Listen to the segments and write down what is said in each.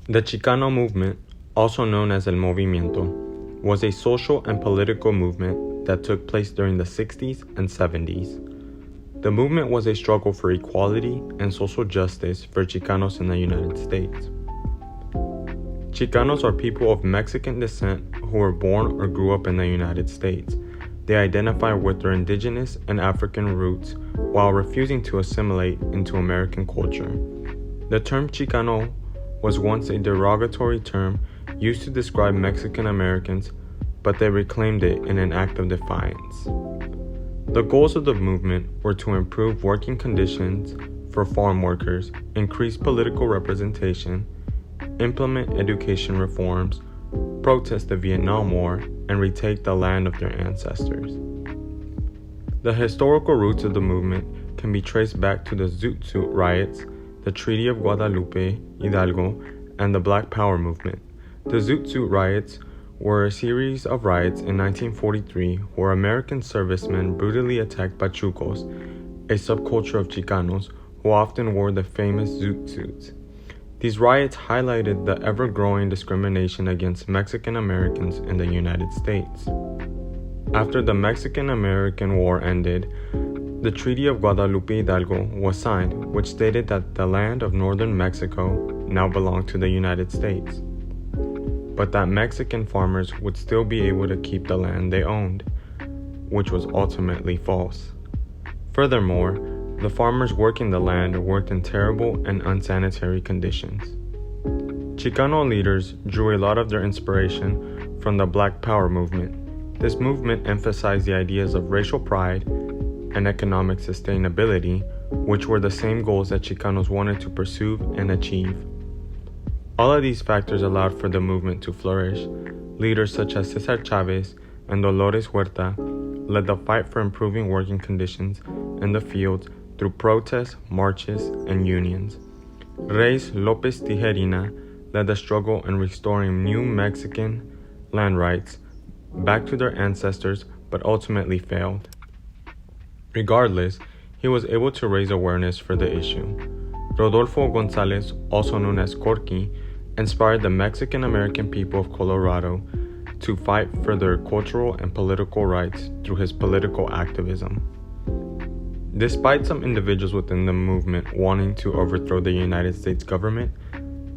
The Chicano movement, also known as El Movimiento, was a social and political movement that took place during the 60s and 70s. The movement was a struggle for equality and social justice for Chicanos in the United States. Chicanos are people of Mexican descent who were born or grew up in the United States. They identify with their indigenous and African roots while refusing to assimilate into American culture. The term Chicano was once a derogatory term used to describe Mexican Americans, but they reclaimed it in an act of defiance. The goals of the movement were to improve working conditions for farm workers, increase political representation, implement education reforms, protest the Vietnam War, and retake the land of their ancestors. The historical roots of the movement can be traced back to the Zoot Suit riots, the Treaty of Guadalupe, Hidalgo, and the Black Power movement. The Zoot Suit riots were a series of riots in 1943 where American servicemen brutally attacked Pachucos, a subculture of Chicanos who often wore the famous Zoot Suits. These riots highlighted the ever-growing discrimination against Mexican Americans in the United States. After the Mexican-American War ended, the Treaty of Guadalupe Hidalgo was signed, which stated that the land of northern Mexico now belonged to the United States, but that Mexican farmers would still be able to keep the land they owned, which was ultimately false. Furthermore, the farmers working the land worked in terrible and unsanitary conditions. Chicano leaders drew a lot of their inspiration from the Black Power movement. This movement emphasized the ideas of racial pride and economic sustainability, which were the same goals that Chicanos wanted to pursue and achieve. All of these factors allowed for the movement to flourish. Leaders such as Cesar Chavez and Dolores Huerta led the fight for improving working conditions in the fields through protests, marches, and unions. Reyes Lopez Tijerina led the struggle in restoring New Mexican land rights back to their ancestors, but ultimately failed. Regardless, he was able to raise awareness for the issue. Rodolfo Gonzalez, also known as Corky, inspired the Mexican-American people of Colorado to fight for their cultural and political rights through his political activism. Despite some individuals within the movement wanting to overthrow the United States government,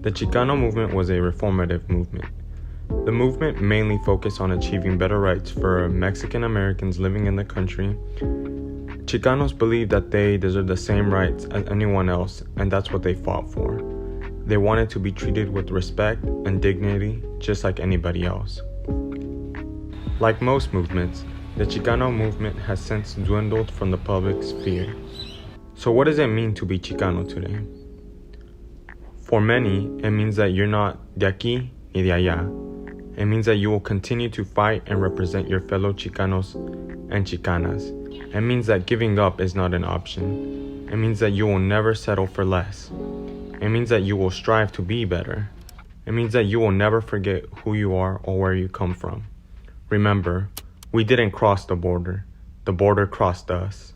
the Chicano movement was a reformative movement. The movement mainly focused on achieving better rights for Mexican Americans living in the country. Chicanos believed that they deserved the same rights as anyone else, and that's what they fought for. They wanted to be treated with respect and dignity, just like anybody else. Like most movements, the Chicano movement has since dwindled from the public sphere. So what does it mean to be Chicano today? For many, it means that you're not de aquí ni de allá. It means that you will continue to fight and represent your fellow Chicanos and Chicanas. It means that giving up is not an option. It means that you will never settle for less. It means that you will strive to be better. It means that you will never forget who you are or where you come from. Remember, we didn't cross the border crossed us.